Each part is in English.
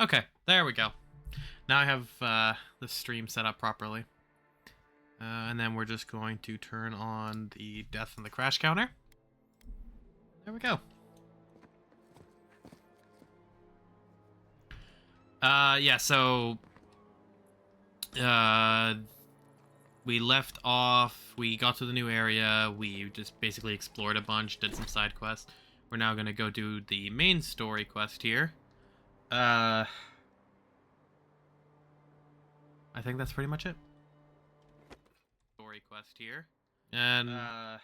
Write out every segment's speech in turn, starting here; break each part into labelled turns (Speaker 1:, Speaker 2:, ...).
Speaker 1: Okay, there we go. Now I have the stream set up properly. And then we're just going to turn on the death and the crash counter. There we go. Yeah, so we left off, we got to the new area, we just basically explored a bunch, did some side quests. We're now gonna go do the main story quest here. I think that's pretty much it. Story quest here. And I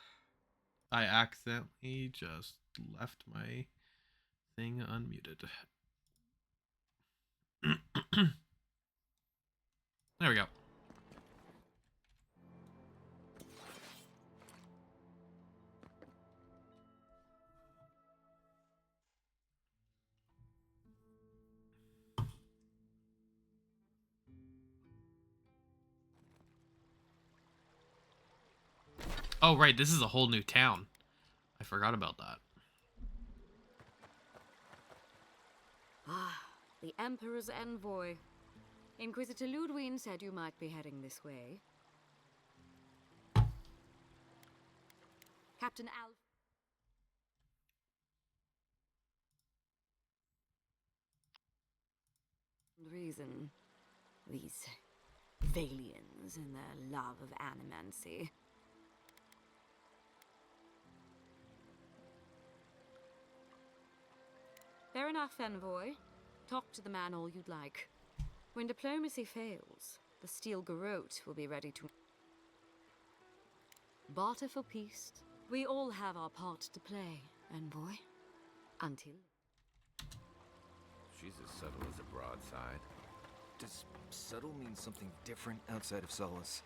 Speaker 1: accidentally just left my thing unmuted. There we go. Oh, right, this is a whole new town. I forgot about that.
Speaker 2: Ah, the Emperor's envoy. Inquisitor Ludwig said you might be heading this way. Captain Alf. Reason. These Valians and their love of animancy. Fair enough, envoy. Talk to the man all you'd like. When diplomacy fails, the Steel Garrote will be ready to barter for peace. We all have our part to play, envoy. Until...
Speaker 3: She's as subtle as a broadside.
Speaker 4: Does subtle mean something different outside of Solace?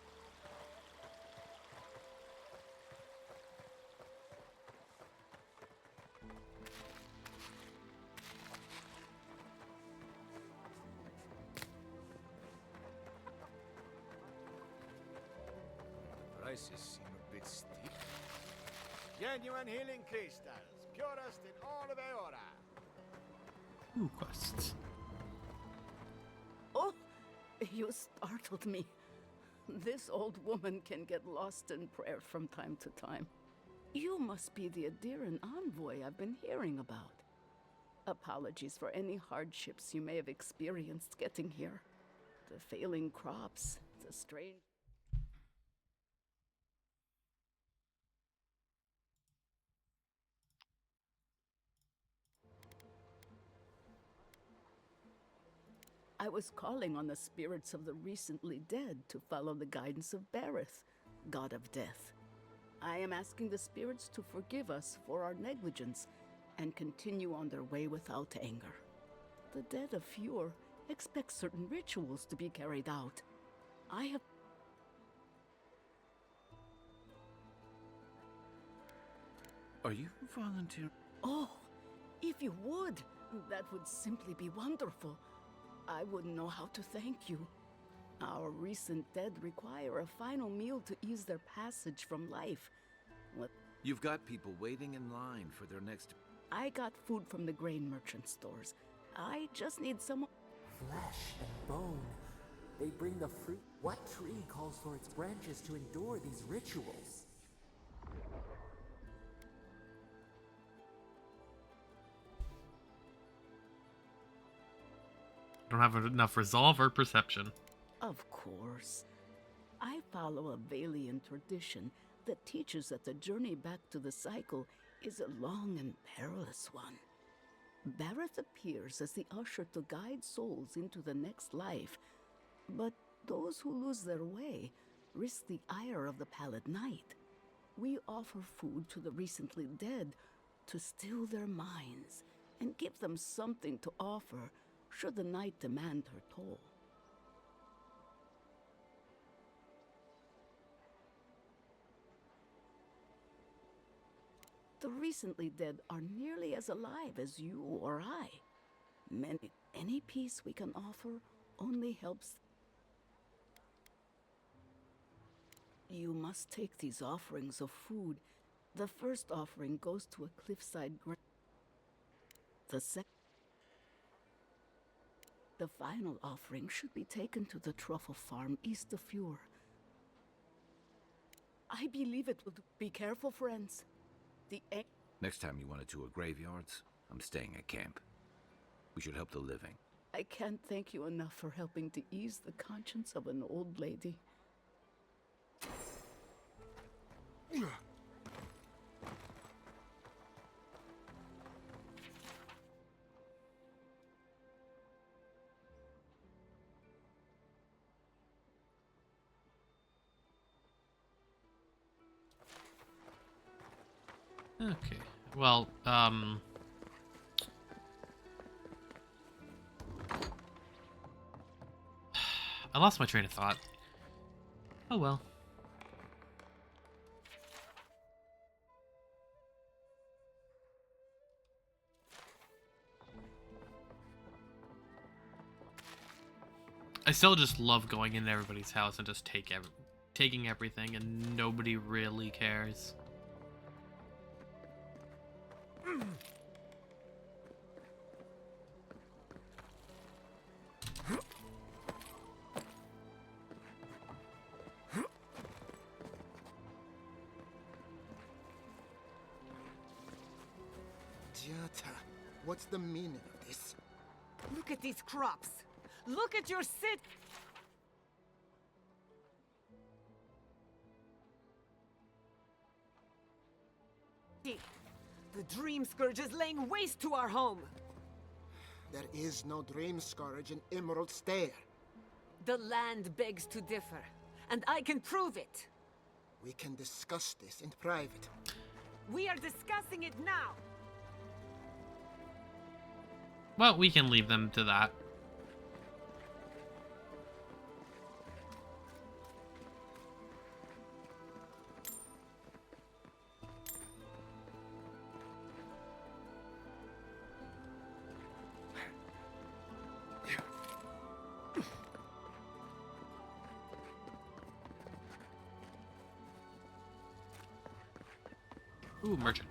Speaker 5: The prices seem a bit steep. Genuine healing crystals, purest in all of Eora.
Speaker 1: Ooh, quests.
Speaker 6: Oh, you startled me. This old woman can get lost in prayer from time to time. You must be the Adiran envoy I've been hearing about. Apologies for any hardships you may have experienced getting here. The failing crops, the strange... I was calling on the spirits of the recently dead to follow the guidance of Bareth, god of death. I am asking the spirits to forgive us for our negligence and continue on their way without anger. The dead of Fjord expect certain rituals to be carried out. I have...
Speaker 4: Are you volunteering?
Speaker 6: Oh, if you would, that would simply be wonderful. I wouldn't know how to thank you. Our recent dead require a final meal to ease their passage from life. What?
Speaker 4: You've got people waiting in line for their next...
Speaker 6: I got food from the grain merchant stores. I just need some...
Speaker 7: Flesh and bone. They bring the fruit. What tree calls for its branches to endure these rituals?
Speaker 1: Don't have enough resolve or perception.
Speaker 6: Of course. I follow a Valian tradition that teaches that the journey back to the cycle is a long and perilous one. Bareth appears as the usher to guide souls into the next life, but those who lose their way risk the ire of the Pallid Knight. We offer food to the recently dead to still their minds and give them something to offer should the Knight demand her toll. The recently dead are nearly as alive as you or I. Any peace we can offer only helps. You must take these offerings of food. The first offering goes to a cliffside grave. The second... The final offering should be taken to the truffle farm east of Fure. I believe it will be careful, friends. The
Speaker 3: Next time you want to tour graveyards, I'm staying at camp. We should help the living.
Speaker 6: I can't thank you enough for helping to ease the conscience of an old lady.
Speaker 1: Okay. Well, I lost my train of thought. Oh well. I still just love going into everybody's house and just taking everything, and nobody really cares.
Speaker 5: Jata, what's the meaning of this?
Speaker 8: Look at these crops. Look at your sit. The Dream Scourge is laying waste to our home.
Speaker 5: There is no dream scourge in Emerald Stair.
Speaker 8: The land begs to differ, and I can prove it.
Speaker 5: We can discuss this in private.
Speaker 8: We are discussing it now.
Speaker 1: Well, we can leave them to that. Ooh, merchant.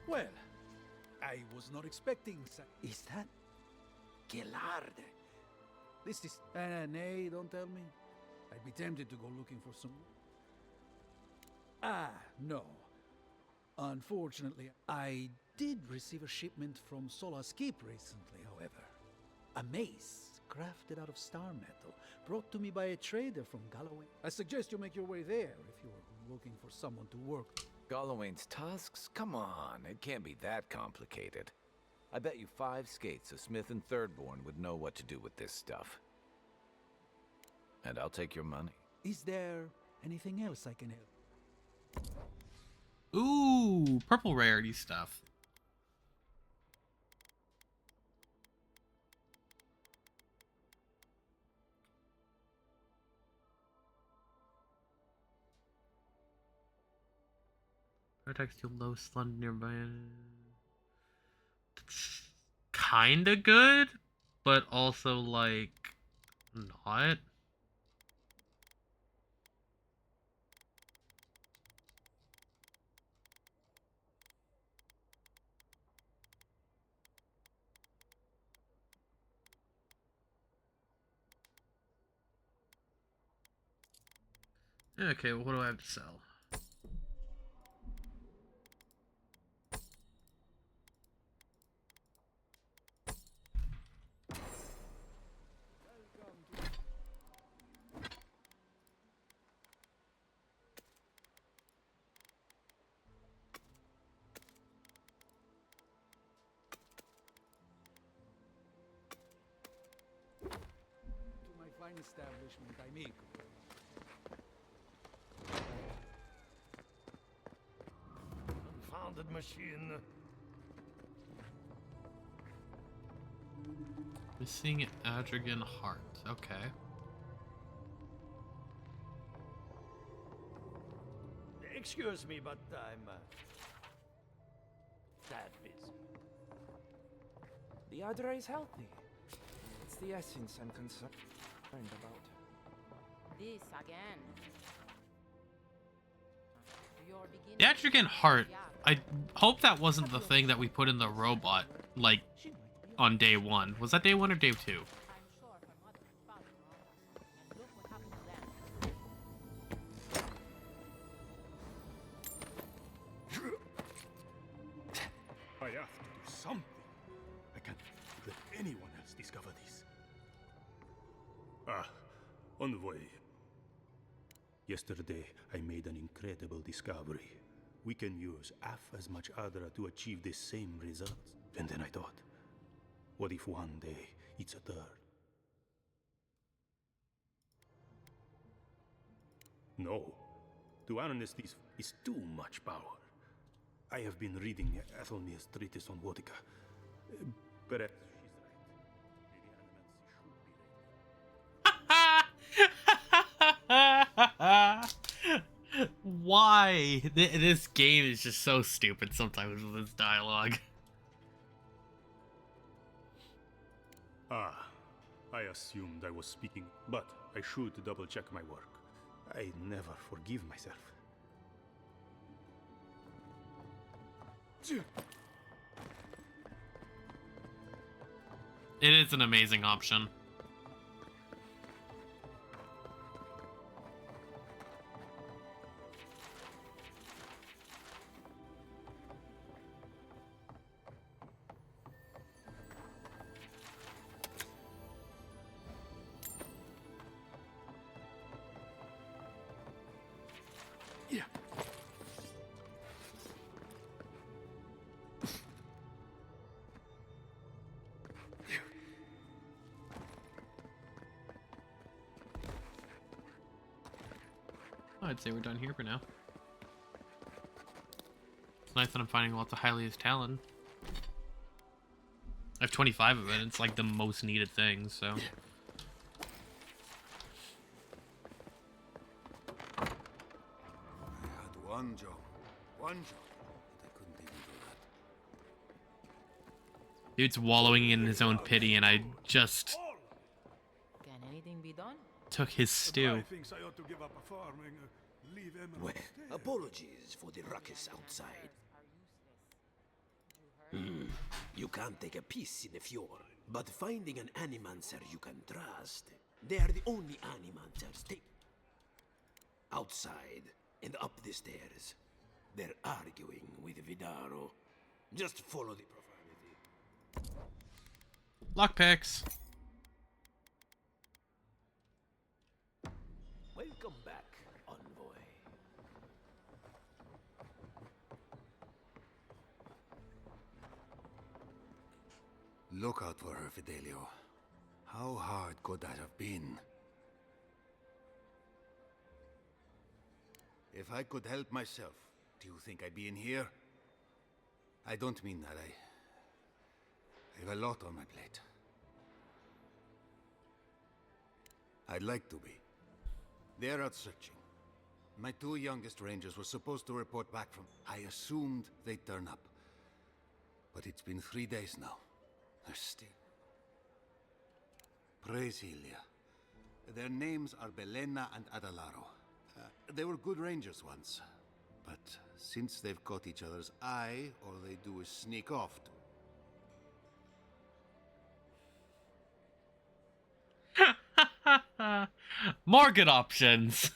Speaker 9: Well, I was not expecting Is that Gelard? This is... nay, don't tell me. I'd be tempted to go looking for some... Ah, no. Unfortunately, I did receive a shipment from Sola's Keep recently, however. A mace, crafted out of star metal, brought to me by a trader from Galloway. I suggest you make your way there if you're looking for someone to work with.
Speaker 3: Galloway's tusks? Come on, it can't be that complicated. I bet you 5 skates a Smith and Thirdborn would know what to do with this stuff. And I'll take your money.
Speaker 9: Is there anything else I can help?
Speaker 1: Ooh, purple rarity stuff. Protects you low slung nearby. Kinda good, but also like not. Okay, well, what do I have to sell?
Speaker 9: To my fine establishment, amigo.
Speaker 5: Confounded machine.
Speaker 1: Missing Adrigan heart. Okay.
Speaker 5: Excuse me, but I'm that busy.
Speaker 4: The Adra is healthy. It's the essence I'm concerned about.
Speaker 2: This again. You're beginning
Speaker 1: The Adrigan heart. I hope that wasn't the thing that we put in the robot, like, on day 1. Was that day 1 or day 2?
Speaker 10: discover this? Ah, Envoy. Yesterday, I made an incredible discovery. We can use half as much Adra to achieve the same results. And then I thought, what if one day it's a third? No. To harness this is too much power. I have been reading Athelmir's treatise on Wotica. Perhaps
Speaker 1: Why? This game is just so stupid sometimes with its dialogue.
Speaker 10: Ah, I assumed I was speaking, but I should double check my work. I never forgive myself.
Speaker 1: It is an amazing option.
Speaker 9: Yeah.
Speaker 1: I'd say we're done here for now. It's nice that I'm finding lots of highliest talent. I have 25 of it. It's like the most needed thing, so.
Speaker 5: I had one job, but I couldn't even do that.
Speaker 1: Dude's wallowing in his own pity, and I just
Speaker 8: Can anything be done?
Speaker 1: took his stew.
Speaker 10: Thinks I ought to give up farming, leave Emerald.
Speaker 11: Well, apologies for the ruckus outside. You can't take a piece in the fjord, but finding an animancer you can trust, they are the only animancers outside and up the stairs. They're arguing with Vidaro. Just follow the profanity.
Speaker 1: Lockpicks.
Speaker 11: Welcome back, Envoy.
Speaker 5: Look out for her, Fidelio. How hard could that have been? If I could help myself, do you think I'd be in here? I don't mean that. I have a lot on my plate. I'd like to be. They're out searching. My two youngest rangers were supposed to report back from... I assumed they'd turn up. But it's been 3 days now. They're still... Praise Ilia. Their names are Belena and Adalaro. They were good rangers once. But since they've caught each other's eye, all they do is sneak off to...
Speaker 1: More good options.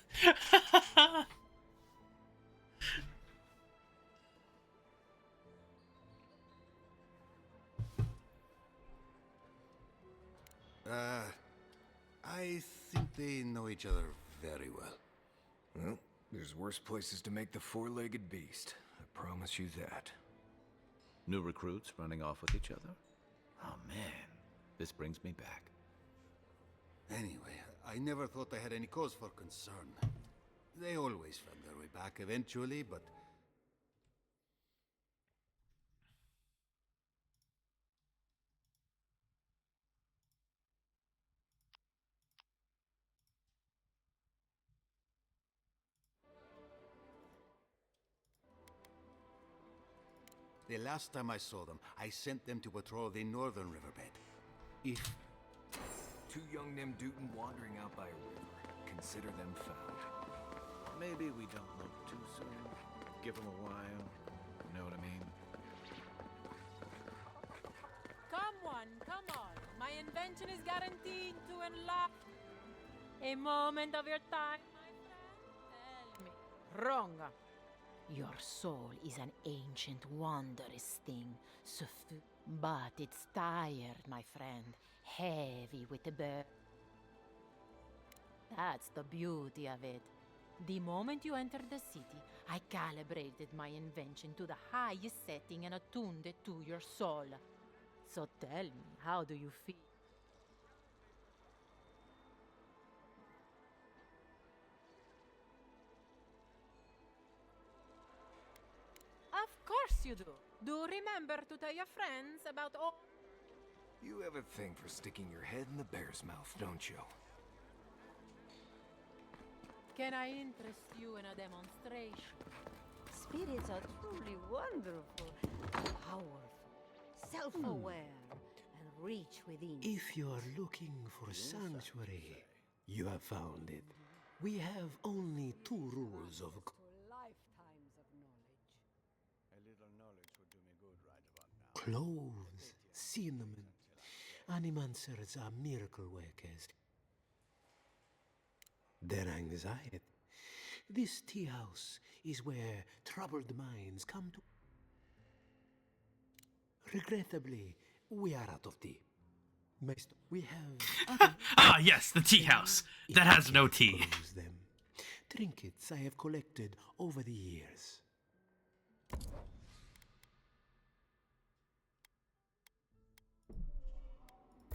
Speaker 5: I think they know each other very well.
Speaker 12: Well, there's worse places to make the four-legged beast. I promise you that.
Speaker 3: New recruits running off with each other? Oh man, this brings me back.
Speaker 5: Anyway, I never thought I had any cause for concern. They always found their way back eventually, but... The last time I saw them, I sent them to patrol the northern riverbed. If...
Speaker 12: Two young Nemdutin wandering out by a river. Consider them found.
Speaker 3: Maybe we don't look too soon. Give them a while. You know what I mean?
Speaker 13: Come on. My invention is guaranteed to unlock a moment of your time, my friend. Tell me.
Speaker 8: Wrong. Your soul is an ancient, wondrous thing, but it's tired, my friend.
Speaker 13: heavy with the bird. That's the beauty of it. The moment you entered the city, I calibrated my invention to the highest setting and attuned it to your soul. So tell me, how do you feel? Of course you do. Do remember to tell your friends about all...
Speaker 12: You have a thing for sticking your head in the bear's mouth, don't you?
Speaker 13: Can I interest you in a demonstration?
Speaker 2: Spirits are truly wonderful, powerful, self-aware, and reach within.
Speaker 11: If you are looking for sanctuary, you have found it. We have only 2 rules of
Speaker 6: Lifetimes of knowledge.
Speaker 10: A little knowledge would do me good right about now.
Speaker 11: cloves, cinnamon. Animancers are miracle workers. Their anxiety. This tea house is where troubled minds come to. Regrettably, we are out of tea. We have
Speaker 1: Ah, yes, the tea house. That has no tea.
Speaker 11: them. Trinkets I have collected over the years.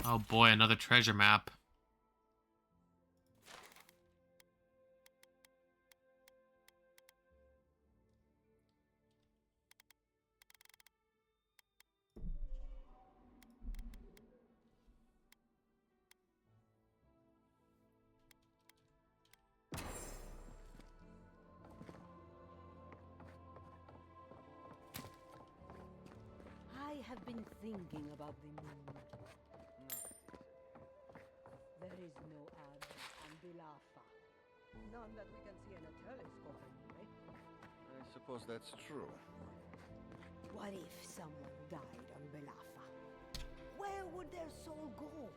Speaker 1: Oh boy, another treasure map.
Speaker 6: I have been thinking about the moon. There is no Avowed on Bilafa. None that we can see in a telescope, anyway.
Speaker 10: I suppose that's true.
Speaker 6: What if someone died on Bilafa? Where would their soul go?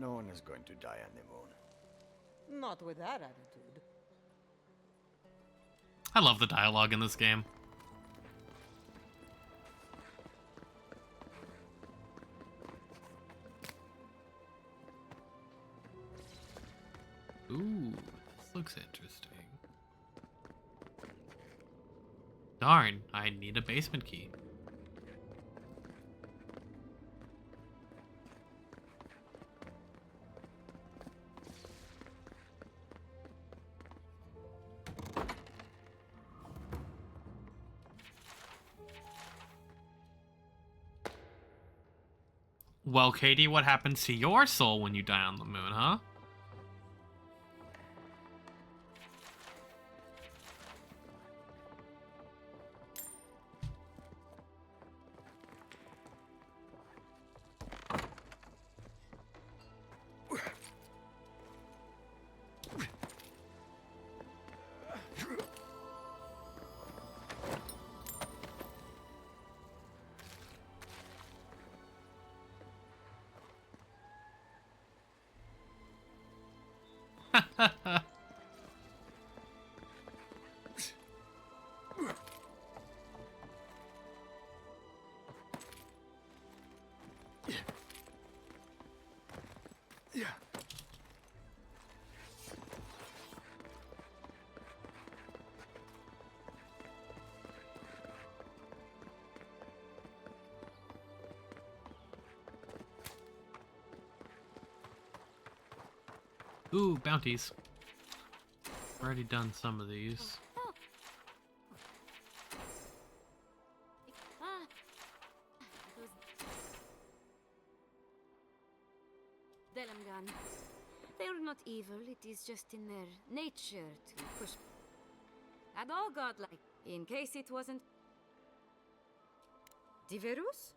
Speaker 10: No one is going to die on the moon.
Speaker 6: Not with that attitude.
Speaker 1: I love the dialogue in this game. Ooh, this looks interesting. Darn, I need a basement key. Well, Katie, what happens to your soul when you die on the moon, huh? Ooh, bounties. Already done some of these.
Speaker 2: Delamgan. They are not evil, it is just in their nature to push. And all godlike, in case it wasn't. Diverus?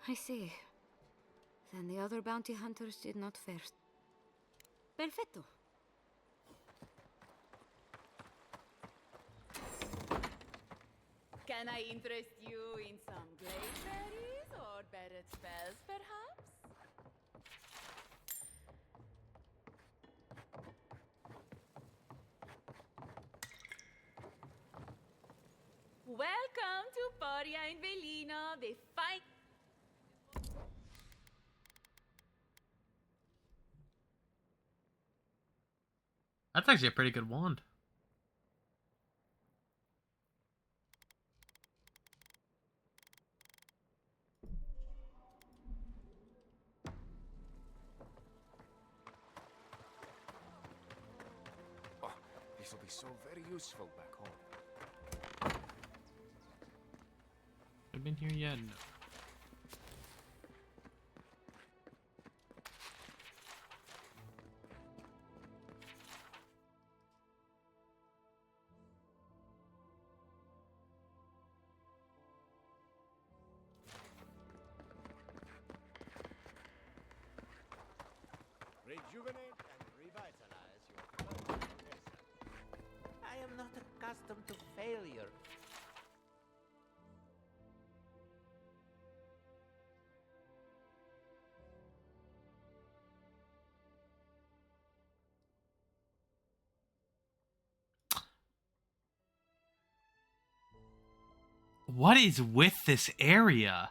Speaker 2: I see. Then the other bounty hunters did not fare. Perfetto.
Speaker 14: Can I interest you in some glazeberries or better spells, perhaps? Welcome to Poria in Velino, the fine...
Speaker 1: That's actually a pretty good wand.
Speaker 12: Oh, this will be so very useful back home.
Speaker 1: Have been here yet? No.
Speaker 15: Rejuvenate and revitalize your blood vessel. I am not accustomed to failure.
Speaker 1: What is with this area?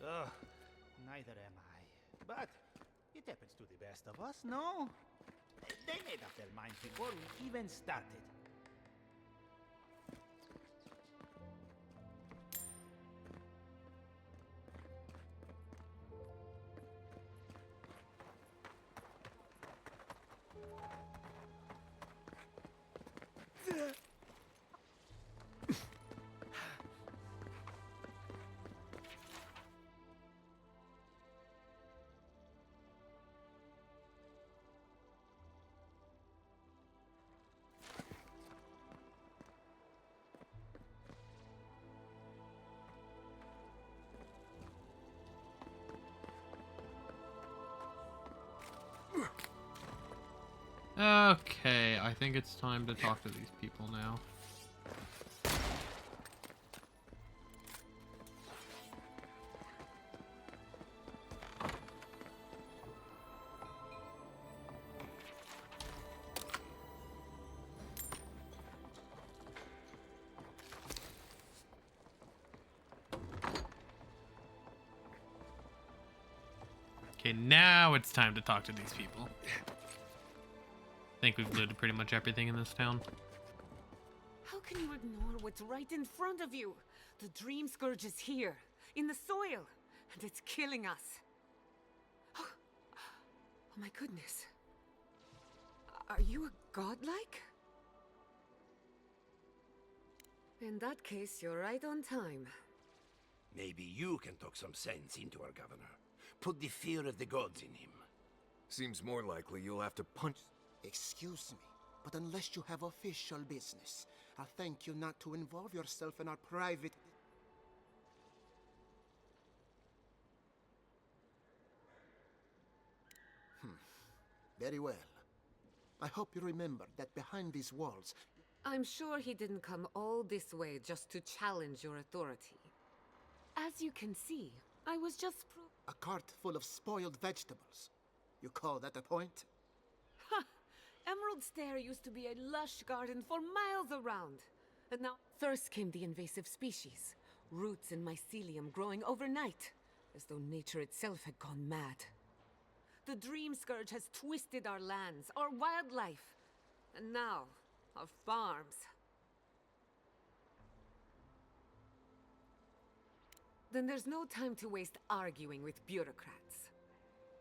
Speaker 10: Ugh, neither am I. But it happens to the best of us, no? They made up their minds before we even started.
Speaker 1: Okay, I think it's time to talk to these people now. Okay, now it's time to talk to these people. I think we've looted pretty much everything in this town.
Speaker 8: How can you ignore what's right in front of you? The Dream Scourge is here, in the soil, and it's killing us. Oh my goodness. Are you a godlike? In that case, you're right on time.
Speaker 11: Maybe you can talk some sense into our governor. Put the fear of the gods in him.
Speaker 12: Seems more likely you'll have to punch...
Speaker 16: Excuse me, but unless you have official business, I'll thank you not to involve yourself in our private... Very well. I hope you remember that behind these walls...
Speaker 8: I'm sure he didn't come all this way just to challenge your authority. As you can see, I was just
Speaker 16: A cart full of spoiled vegetables. You call that a point?
Speaker 8: Ha! Emerald Stair used to be a lush garden for miles around. And now, first came the invasive species. Roots and mycelium growing overnight, as though nature itself had gone mad. The Dream Scourge has twisted our lands, our wildlife, and now, our farms. Then there's no time to waste arguing with bureaucrats.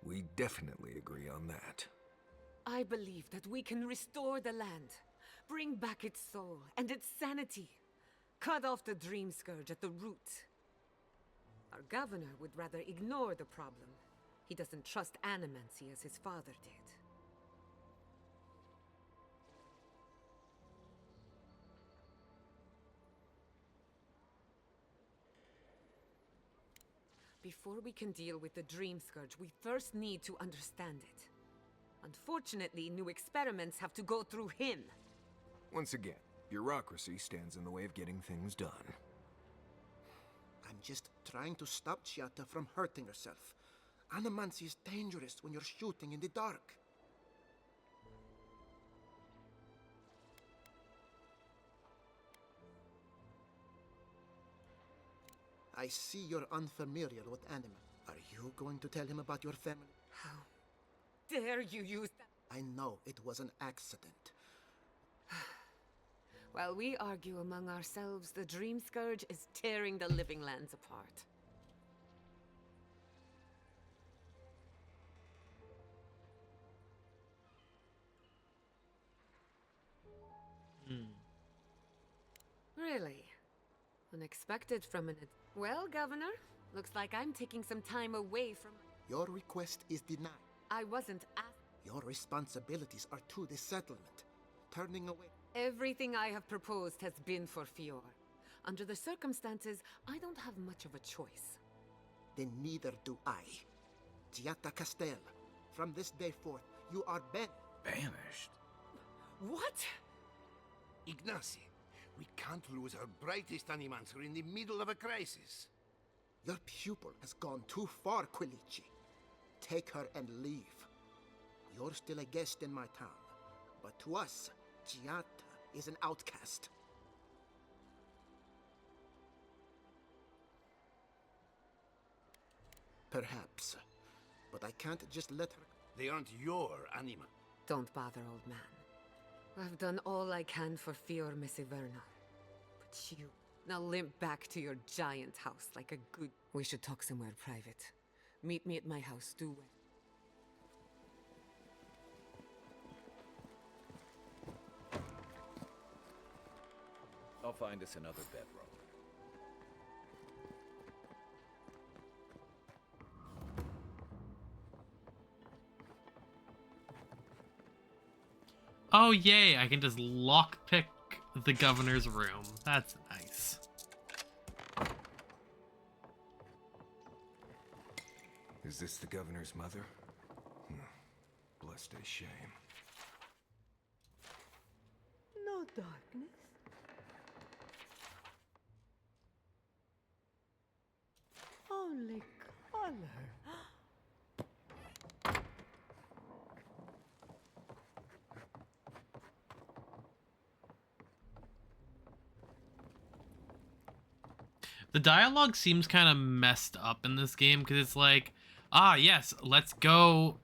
Speaker 12: We definitely agree on that.
Speaker 8: I believe that we can restore the land, bring back its soul and its sanity, cut off the Dream Scourge at the root. Our governor would rather ignore the problem. He doesn't trust animancy as his father did. Before we can deal with the Dream Scourge, we first need to understand it. Unfortunately, new experiments have to go through him.
Speaker 12: Once again, bureaucracy stands in the way of getting things done.
Speaker 16: I'm just trying to stop Chiata from hurting herself. Animancy is dangerous when you're shooting in the dark. I I see you're unfamiliar with anime. Are you going to tell him about your family?
Speaker 8: How dare you use that?
Speaker 16: I know it was an accident.
Speaker 8: While we argue among ourselves, the Dream Scourge is tearing the living lands apart. Really? Unexpected from an... Well, Governor, looks like I'm taking some time away from...
Speaker 16: Your request is denied.
Speaker 8: I wasn't asked...
Speaker 16: Your responsibilities are to the settlement. Turning away...
Speaker 8: Everything I have proposed has been for Fior. Under the circumstances, I don't have much of a choice.
Speaker 16: Then neither do I. Giatta Castel, from this day forth, you are
Speaker 3: banished.
Speaker 8: What?
Speaker 5: Ignacy, we can't lose our brightest animancer in the middle of a crisis.
Speaker 16: Your pupil has gone too far, Quilici. Take her and leave. You're still a guest in my town, but to us, Giatta is an outcast. Perhaps, but I can't just let her...
Speaker 5: They aren't your anima.
Speaker 8: Don't bother, old man. I've done all I can for Fior Mesiverno. But you, now limp back to your giant house like a good... We should talk somewhere private. Meet me at my house, do well.
Speaker 3: I'll find us another bedroom.
Speaker 1: Oh, yay, I can just lockpick the governor's room. That's nice.
Speaker 12: Is this the governor's mother? Blessed a shame.
Speaker 17: No darkness. Only color.
Speaker 1: The dialogue seems kind of messed up in this game because it's like, ah, yes, let's go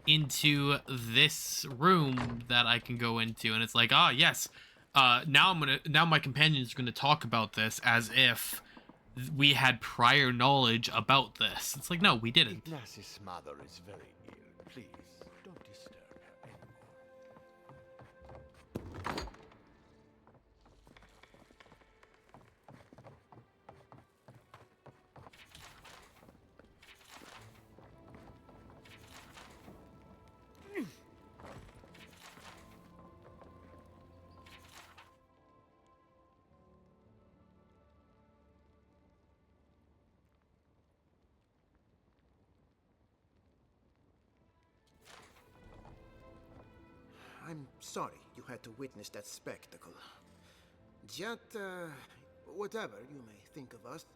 Speaker 1: into this room that I can go into, and it's like, ah, yes, now my companion's gonna talk about this as if we had prior knowledge about this. It's like, no, we didn't.
Speaker 11: Ignacy's mother is very ill. Please, don't disturb her anymore.
Speaker 16: I'm sorry you had to witness that spectacle. Giatta, whatever you may think of us,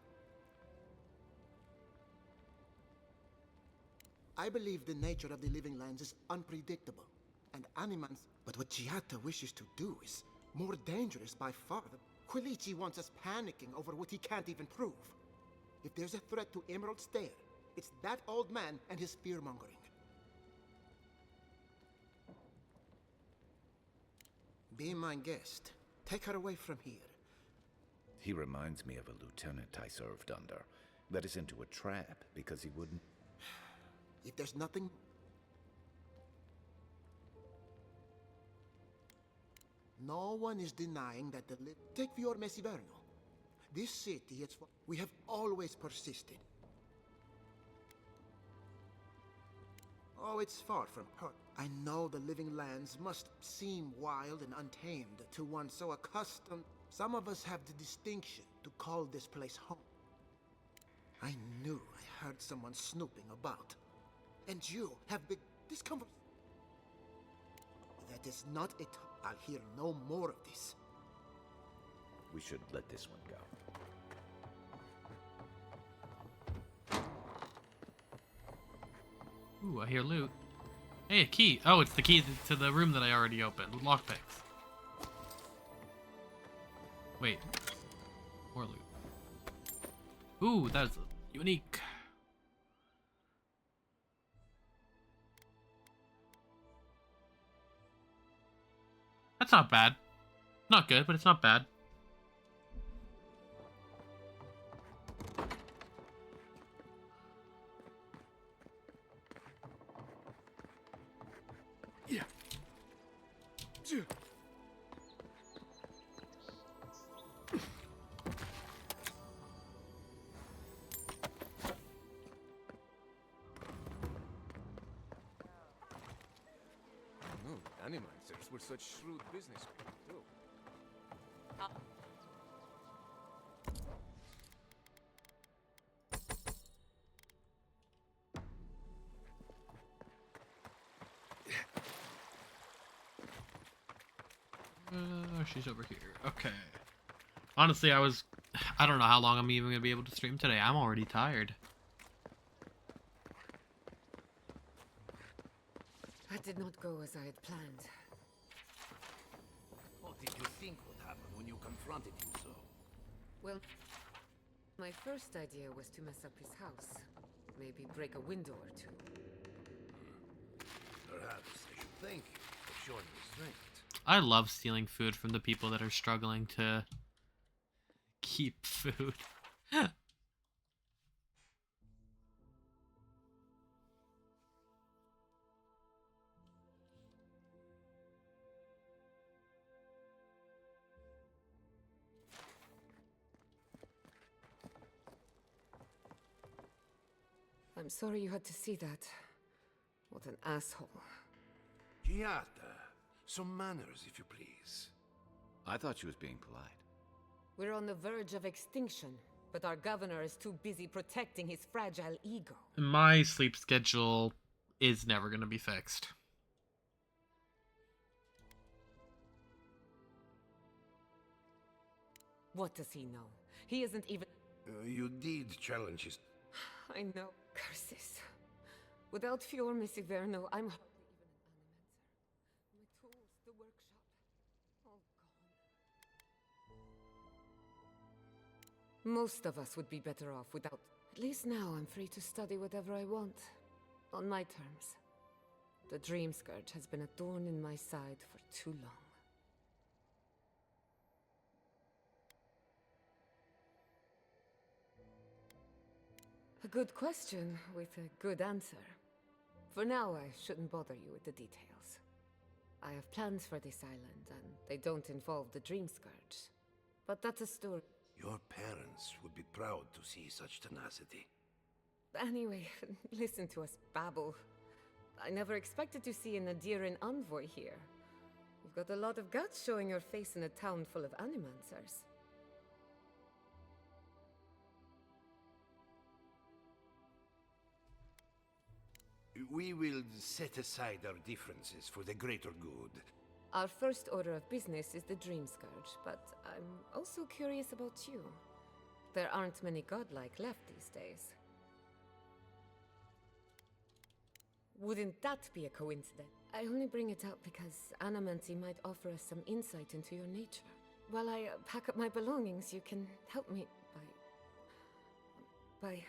Speaker 16: I believe the nature of the living lands is unpredictable, and animans. But what Giatta wishes to do is more dangerous by far. Quilici wants us panicking over what he can't even prove. If there's a threat to Emerald Stair, it's that old man and his fear-mongering. Be my guest. Take her away from here.
Speaker 3: He reminds me of a lieutenant I served under. Led us into a trap because he wouldn't...
Speaker 16: If there's nothing... No one is denying that the... Take Fior Mesiverno. This city is... We have always persisted. Oh, it's far from hurt. I know the living lands must seem wild and untamed to one so accustomed. Some of us have the distinction to call this place home. I knew I heard someone snooping about. And you have been discomfort. That is not it. I'll hear no more of this.
Speaker 3: We should let this one go.
Speaker 1: Ooh, I hear loot. Hey, a key. Oh, it's the key to the room that I already opened. Lockpicks. Wait. More loot. Ooh, that's unique. That's not bad. Not good, but it's not bad.
Speaker 11: Yeah.
Speaker 12: Animancers were such shrewd business people, too.
Speaker 1: She's over here. Okay. Honestly, I don't know how long I'm even gonna be able to stream today. I'm already tired.
Speaker 8: That did not go as I had planned.
Speaker 11: What did you think would happen when you confronted him so?
Speaker 8: Well, my first idea was to mess up his house. Maybe break a window or two.
Speaker 11: Perhaps I should thank you for showing restraint.
Speaker 1: I love stealing food from the people that are struggling to keep food.
Speaker 8: I'm sorry you had to see that. What an asshole.
Speaker 11: Giata, some manners, if you please.
Speaker 3: I thought she was being polite.
Speaker 8: We're on the verge of extinction, but our governor is too busy protecting his fragile ego.
Speaker 1: My sleep schedule is never gonna be fixed.
Speaker 8: What does he know? He isn't even...
Speaker 11: You did challenge his...
Speaker 8: I know. Curses. Without Fior Messiverno, I'm hardly even an animancer. My tools, the workshop, all gone. Most of us would be better off without... At least now I'm free to study whatever I want. On my terms. The Dream Scourge has been a thorn in my side for too long. A good question with a good answer. For now, I shouldn't bother you with the details. I have plans for this island, and they don't involve the Dream Scourge. But that's a story.
Speaker 11: Your parents would be proud to see such tenacity.
Speaker 8: Anyway, listen to us babble. I never expected to see an Adiran envoy here. You've got a lot of guts showing your face in a town full of animancers.
Speaker 11: We will set aside our differences for the greater good.
Speaker 8: Our first order of business is the Dream Scourge, but I'm also curious about you. There aren't many godlike left these days. Wouldn't that be a coincidence? I only bring it up because Animancy might offer us some insight into your nature. While I pack up my belongings, you can help me by...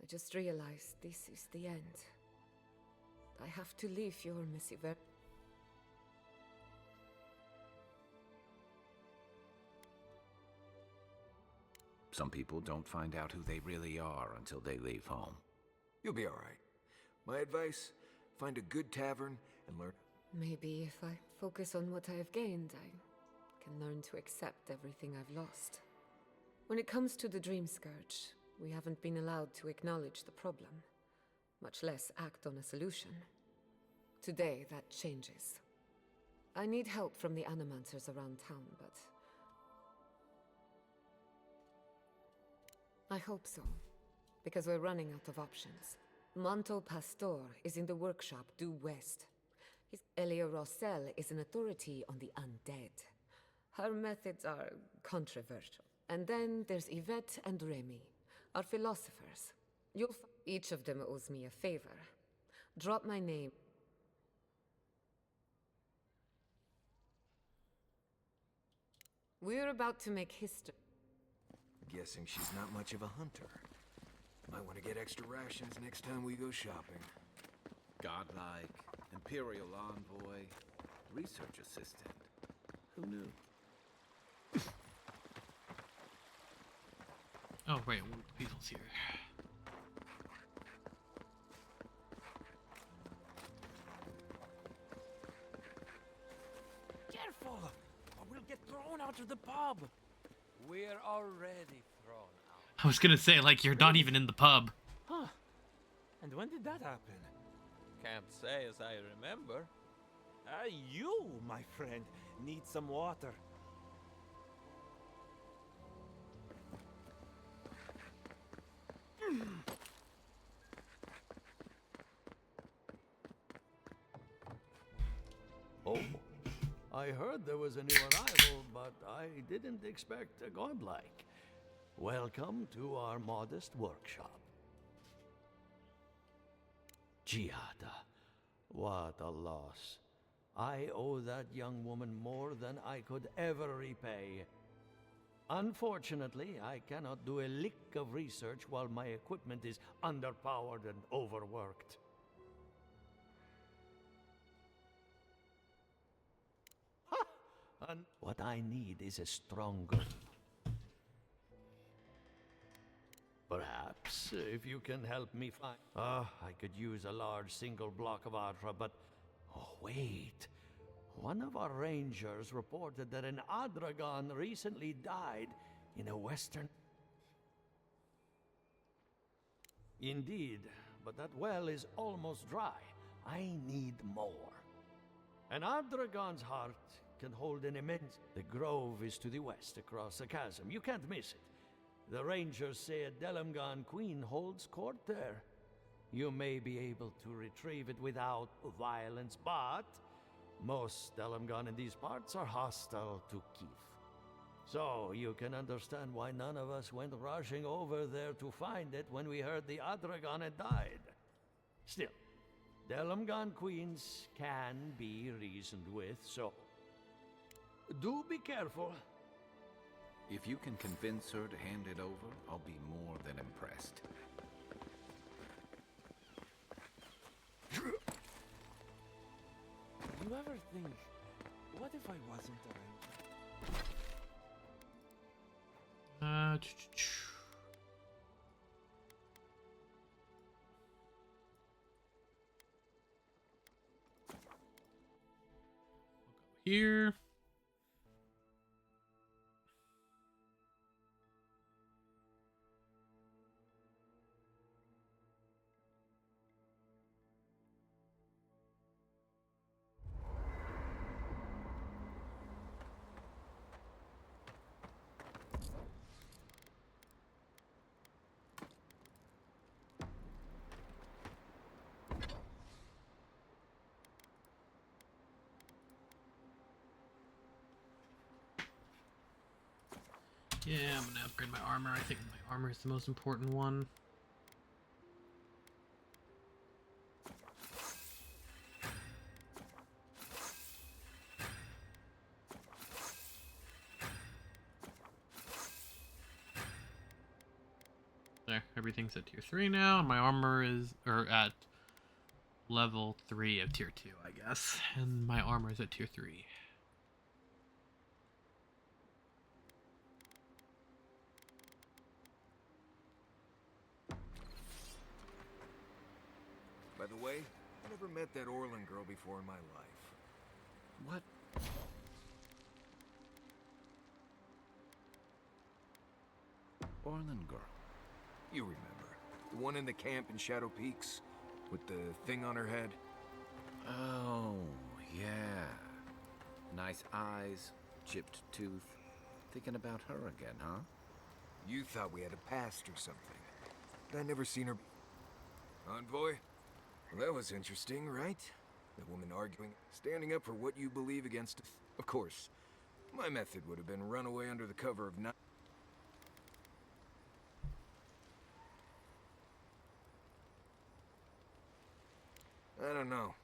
Speaker 8: I just realized this is the end. I have to leave your Messiver.
Speaker 3: Some people don't find out who they really are until they leave home.
Speaker 12: You'll be all right. My advice, find a good tavern and learn...
Speaker 8: Maybe if I focus on what I have gained, I can learn to accept everything I've lost. When it comes to the Dream Scourge, we haven't been allowed to acknowledge the problem, much less act on a solution. Today, that changes. I need help from the Animancers around town, but... I hope so, because we're running out of options. Monto Pastor is in the workshop due west. Elia Rossell is an authority on the undead. Her methods are controversial. And then there's Yvette and Remy, our philosophers. Each of them owes me a favor. Drop my name. We're about to make history.
Speaker 12: Guessing she's not much of a hunter. Might want to get extra rations next time we go shopping.
Speaker 3: Godlike, Imperial envoy, research assistant. Who knew?
Speaker 1: Oh, right, Weasel's here.
Speaker 4: Careful! Or we'll get thrown out of the pub. We're already thrown out.
Speaker 1: I was gonna say, like, you're not even in the pub.
Speaker 4: Huh. And when did that happen? Can't say as I remember. You, my friend, need some water.
Speaker 18: Oh, I heard there was a new arrival, but I didn't expect a godlike. Welcome to our modest workshop. Giada, what a loss. I owe that young woman more than I could ever repay. Unfortunately, I cannot do a lick of research while my equipment is underpowered and overworked. Ha! And what I need is a stronger... Perhaps, if you can help me find... I could use a large single block of Atra, but... Oh, wait. One of our rangers reported that an Adragon recently died in a western... Indeed, but that well is almost dry. I need more. An Adragon's heart can hold an immense... The grove is to the west, across the chasm. You can't miss it. The rangers say a Delamgan queen holds court there. You may be able to retrieve it without violence, but most Delamgan in these parts are hostile to Keith. So you can understand why none of us went rushing over there to find it when we heard the Adragon had died. Still, Delamgan queens can be reasoned with, so do be careful.
Speaker 3: If you can convince her to hand it over, I'll be more than impressed.
Speaker 4: Do you ever think, what if I wasn't a ranger?
Speaker 1: Here. Yeah, I'm gonna upgrade my armor. I think my armor is the most important one. There, everything's at tier 3 now, and my armor is at level 3 of tier 2, I guess. And my armor is at tier 3.
Speaker 12: By the way, I never met that Orlin girl before in my life.
Speaker 3: What? Orlin girl?
Speaker 12: You remember. The one in the camp in Shadow Peaks? With the thing on her head?
Speaker 3: Oh, yeah. Nice eyes, chipped tooth. Thinking about her again, huh?
Speaker 12: You thought we had a past or something. But I never seen her... Envoy? Well, that was interesting, right? The woman arguing, standing up for what you believe against... Of course, my method would have been run away under the cover of night. I don't know.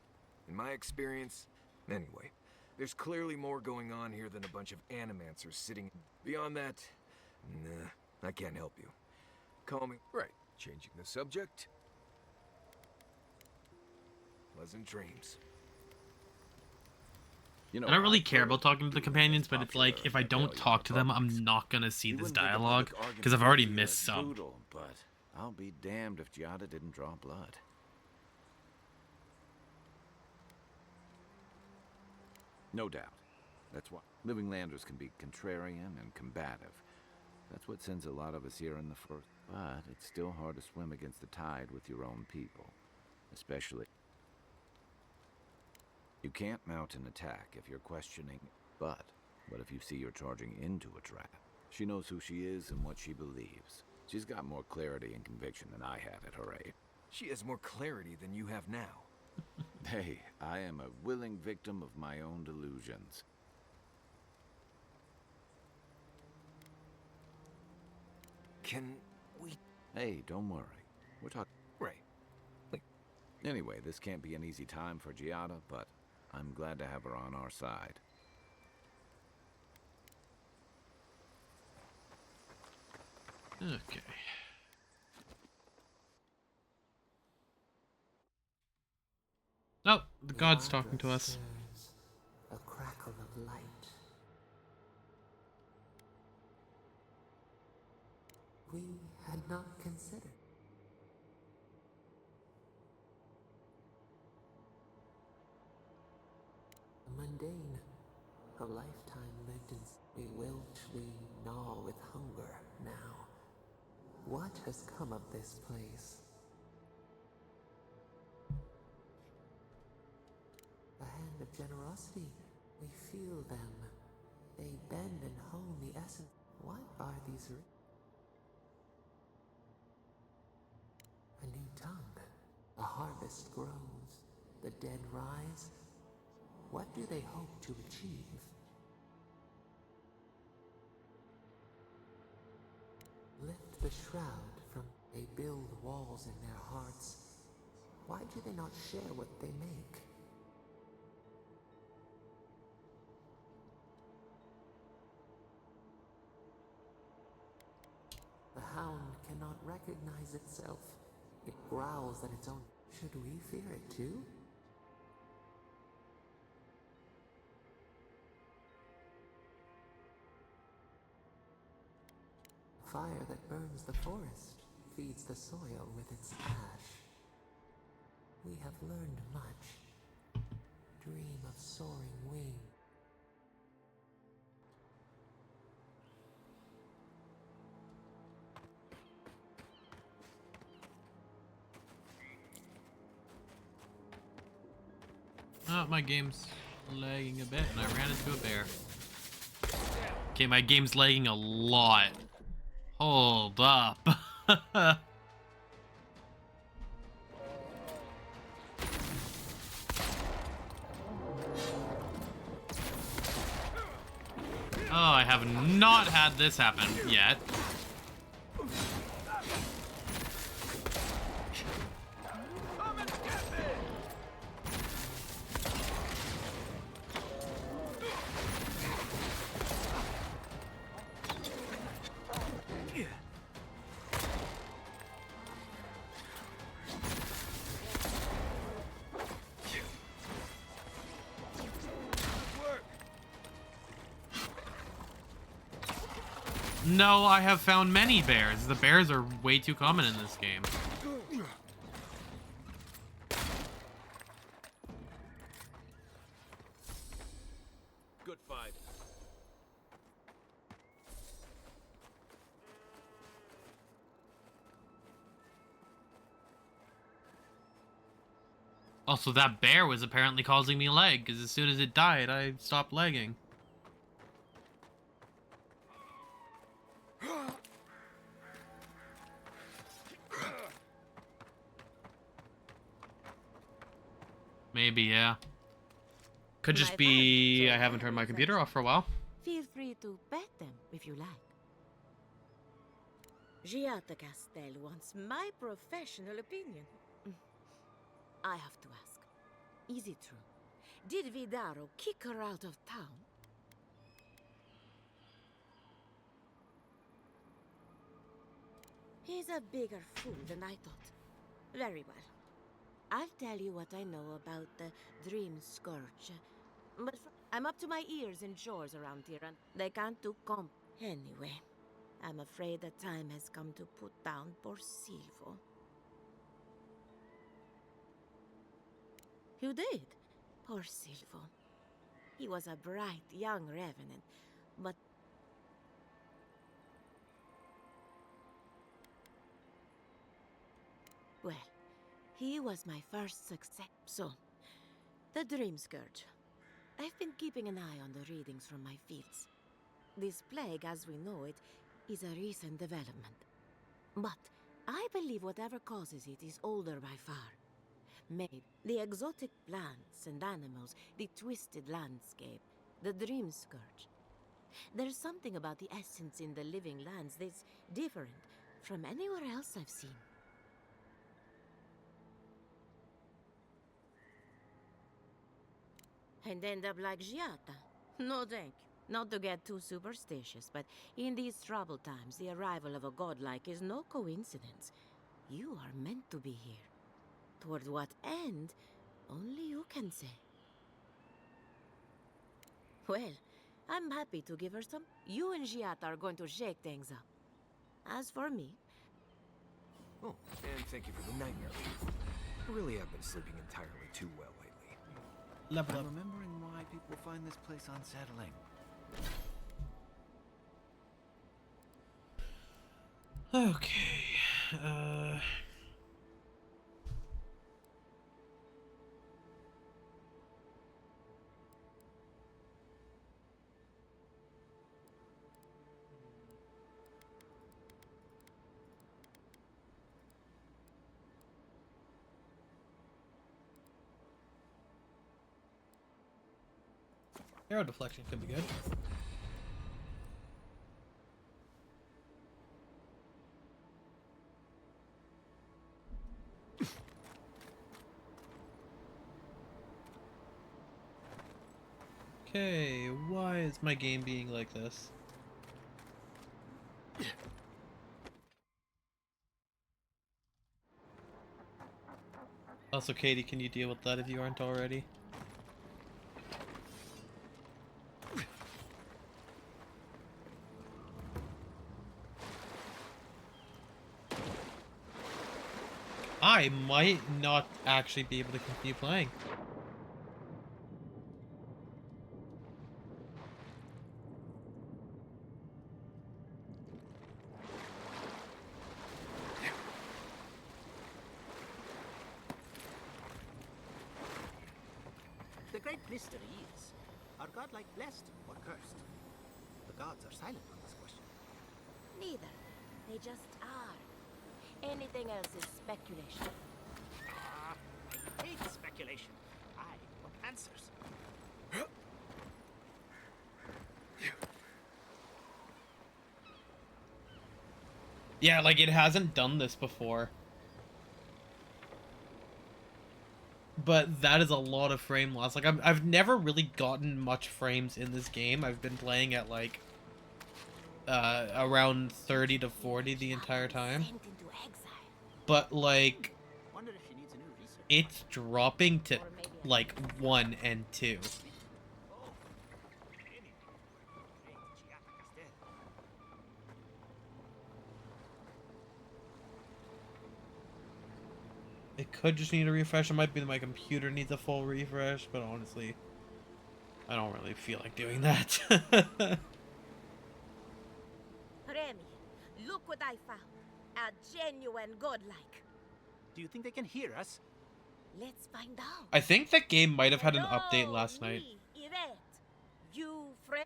Speaker 12: In my experience... Anyway, There's clearly more going on here than a bunch of animancers sitting. Beyond that, nah, I can't help you. Call me. Right, changing the subject. Pleasant dreams.
Speaker 3: You know,
Speaker 1: I don't really
Speaker 3: I've
Speaker 1: care
Speaker 3: heard
Speaker 1: about talking to the
Speaker 3: doing
Speaker 1: companions,
Speaker 3: things
Speaker 1: but it's like,
Speaker 3: popular
Speaker 1: if I
Speaker 3: in
Speaker 1: don't
Speaker 3: Rebellion
Speaker 1: talk to them,
Speaker 3: Republics.
Speaker 1: I'm not gonna see
Speaker 3: You
Speaker 1: this
Speaker 3: wouldn't think a
Speaker 1: dialogue,
Speaker 3: public
Speaker 1: because I've
Speaker 3: argument
Speaker 1: already
Speaker 3: would be
Speaker 1: missed
Speaker 3: less
Speaker 1: some.
Speaker 3: brutal, but I'll be damned if Giada didn't draw blood. No doubt. That's why living landers can be contrarian and combative. That's what sends a lot of us here in the first. But it's still hard to swim against the tide with your own people. Especially. You can't mount an attack if you're questioning. But what if you see you're charging into a trap? She knows who she is and what she believes. She's got more clarity and conviction than I had at her age.
Speaker 12: She has more clarity than you have now.
Speaker 3: Hey, I am a willing victim of my own delusions.
Speaker 12: Can we...
Speaker 3: Hey, don't worry. We're talking...
Speaker 12: Right.
Speaker 3: Anyway, this can't be an easy time for Giada, but I'm glad to have her on our side.
Speaker 1: Okay. Oh, the god's talking to us.
Speaker 7: A crackle of light. We had not considered. Mundane. A lifetime lived in. We wilt, we gnaw with hunger now. What has come of this place? A hand of generosity. We feel them. They bend and hone the essence. What are these? A new tongue. A harvest grows. The dead rise. What do they hope to achieve? Lift the shroud from. They build walls in their hearts. Why do they not share what they make? The hound cannot recognize itself. It growls at its own. Should we fear it too? Fire that burns the forest, feeds the soil with its ash. We have learned much. Dream of soaring wings.
Speaker 1: Oh, my game's lagging a bit, and I ran into a bear. Okay, my game's lagging a lot. Hold up. Oh, I have not had this happen yet. No, I have found many bears. The bears are way too common in this game.
Speaker 12: Good fight.
Speaker 1: Also, that bear was apparently causing me lag, because as soon as it died, I stopped lagging. Maybe, yeah. Could just be I haven't turned my computer off for a while.
Speaker 2: Feel free to bet them if you like. Giada Castel wants my professional opinion. I have to ask, is it true
Speaker 8: Did Vidaro kick her out of town? He's a bigger fool than I thought. Very well. I'll tell you what I know about the Dream Scourge. But I'm up to my ears in chores around here, and they can't do comp. Anyway, I'm afraid the time has come to put down poor Silvo. You did? Poor Silvo. He was a bright young revenant, but... Well, he was my first success. So, the Dream Scourge. I've been keeping an eye on the readings from my fields. This plague, as we know it, is a recent development. But I believe whatever causes it is older by far. Maybe the exotic plants and animals, the twisted landscape, the Dream Scourge. There's something about the essence in the living lands that's different from anywhere else I've seen. And end up like Giata. No thank you. Not to get too superstitious, but in these troubled times, the arrival of a godlike is no coincidence. You are meant to be here. Toward what end, only you can say. Well, I'm happy to give her some. You and Giata are going to shake things up. As for me...
Speaker 12: Oh, and thank you for the nightmare leave. I really have been sleeping entirely too well lately.
Speaker 1: Level
Speaker 3: I'm
Speaker 1: up.
Speaker 3: remembering why people find this place unsettling.
Speaker 1: Okay. Arrow deflection could be good. Okay, why is my game being like this? Also, Katie, can you deal with that if you aren't already? I might not actually be able to continue playing.
Speaker 15: The great mystery is, are godlike blessed or cursed? The gods are silent on this question.
Speaker 8: Neither. They just are. Anything else is speculation.
Speaker 15: I hate speculation. I want answers.
Speaker 1: Yeah, like it hasn't done this before. But that is a lot of frame loss. Like I've never really gotten much frames in this game. I've been playing at like around 30 to 40 the entire time. But like it's dropping to like 1 and 2. It could just need a refresh. It might be that my computer needs a full refresh, but honestly, I don't really feel like doing that.
Speaker 8: Remy, look what I found. A genuine godlike.
Speaker 15: Do you think they can hear us?
Speaker 8: Let's find out.
Speaker 1: I think that game might have had an update last night.
Speaker 8: Yvette. You friend.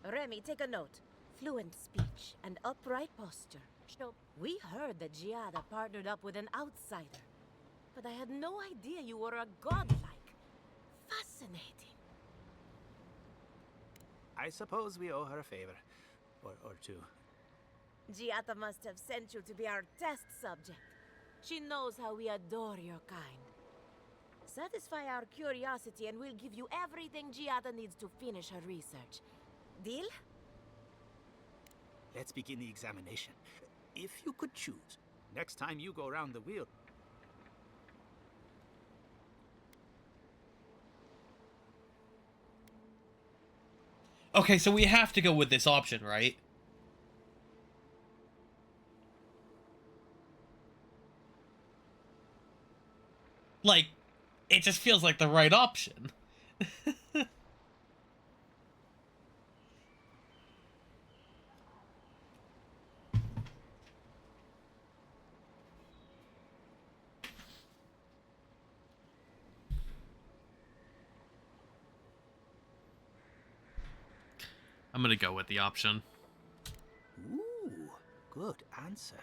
Speaker 8: Remy, take a note. Fluent speech and upright posture. We heard that Giada partnered up with an outsider, but I had no idea you were a godlike. Fascinating.
Speaker 15: I suppose we owe her a favor. Or two.
Speaker 8: Giada must have sent you to be our test subject.
Speaker 19: She knows how we adore your kind. Satisfy our curiosity and we'll give you everything Giada needs to finish her research. Deal?
Speaker 20: Let's begin the examination. If you could choose, next time you go around the wheel.
Speaker 1: Okay, so we have to go with this option, right? Like, it just feels like the right option. I'm gonna go with the option.
Speaker 20: Ooh, good answer.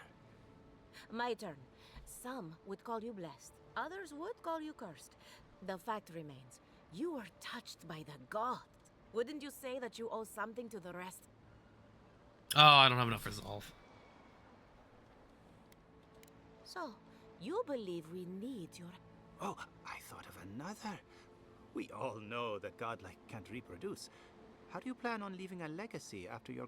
Speaker 19: My turn. Some would call you blessed. Others would call you cursed. The fact remains, you were touched by the gods. Wouldn't you say that you owe something to the rest?
Speaker 1: Oh, I don't have enough resolve.
Speaker 19: So, you believe we need your...
Speaker 20: Oh, I thought of another. We all know that godlike can't reproduce. How do you plan on leaving a legacy after your...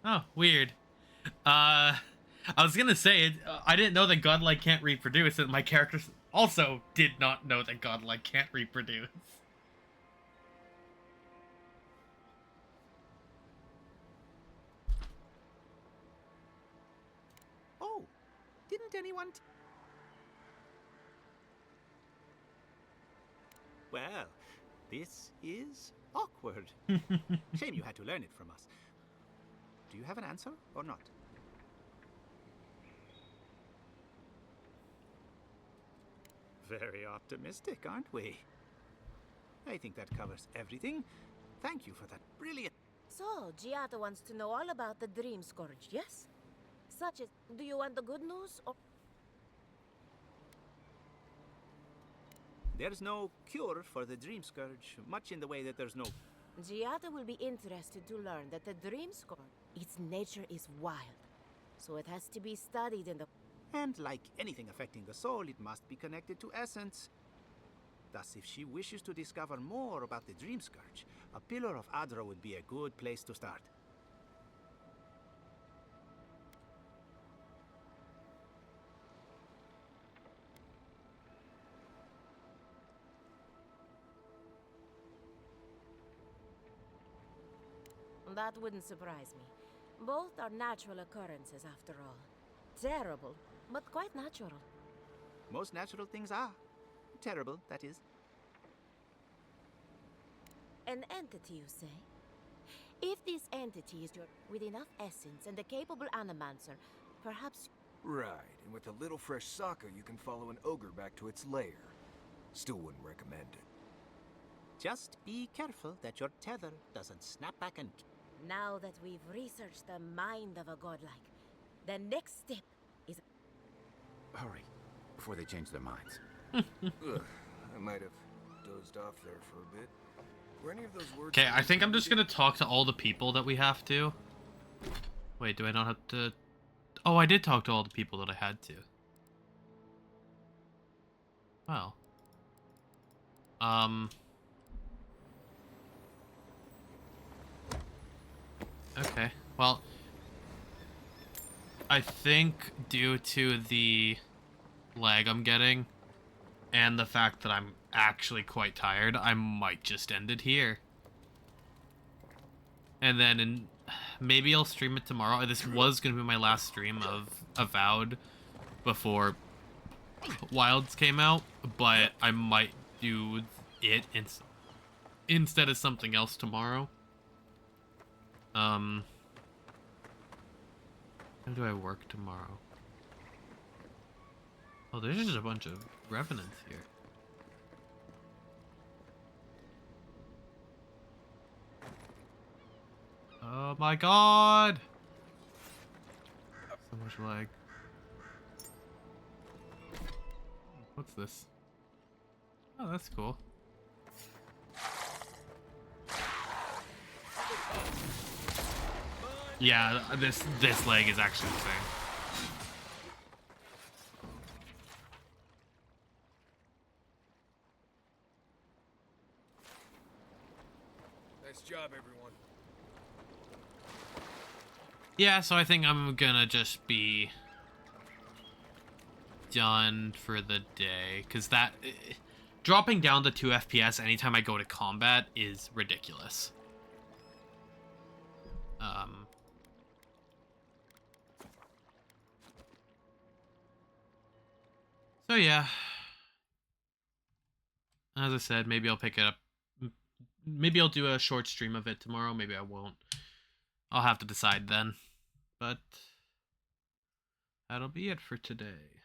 Speaker 1: Oh, weird. I was gonna say, I didn't know that godlike can't reproduce, and my characters also did not know that godlike can't reproduce.
Speaker 20: Oh, didn't anyone... Well, this is awkward. Shame you had to learn it from us. Do you have an answer or not? Very optimistic, aren't we? I think that covers everything. Thank you for that brilliant...
Speaker 19: So, Giada wants to know all about the Dream Scourge, yes? Such as, do you want the good news or...
Speaker 20: There's no cure for the Dream Scourge, much in the way that there's no...
Speaker 19: Giada will be interested to learn that the Dream Scourge, its nature is wild. So it has to be studied in the...
Speaker 20: And like anything affecting the soul, it must be connected to essence. Thus, if she wishes to discover more about the Dream Scourge, a Pillar of Adra would be a good place to start.
Speaker 19: That wouldn't surprise me. Both are natural occurrences, after all. Terrible, but quite natural.
Speaker 20: Most natural things are. Terrible, that is.
Speaker 19: An entity, you say? If this entity is your... with enough essence and a capable animancer, perhaps...
Speaker 12: Right, and with a little fresh sake, you can follow an ogre back to its lair. Still wouldn't recommend it.
Speaker 20: Just be careful that your tether doesn't snap back and...
Speaker 19: Now that we've researched the mind of a godlike, the next step is...
Speaker 3: Hurry, before they change their minds.
Speaker 12: Ugh, I might have dozed off there for a bit. Were any of those words...
Speaker 1: Okay, I think I'm just gonna talk to all the people that we have to. Wait, do I not have to... Oh, I did talk to all the people that I had to. Well. Okay, well, I think due to the lag I'm getting and the fact that I'm actually quite tired, I might just end it here. And then maybe I'll stream it tomorrow. This was going to be my last stream of Avowed before Wilds came out, but I might do it instead of something else tomorrow. How do I work tomorrow? Oh, there's just a bunch of revenants here. Oh my god! So much lag. What's this? Oh, that's cool. Yeah, this leg is actually insane.
Speaker 12: Nice job, everyone.
Speaker 1: Yeah, so I think I'm gonna just be done for the day, because that dropping down to 2 FPS anytime I go to combat is ridiculous. So yeah, as I said, maybe I'll pick it up. Maybe I'll do a short stream of it tomorrow. Maybe I won't. I'll have to decide then. But that'll be it for today.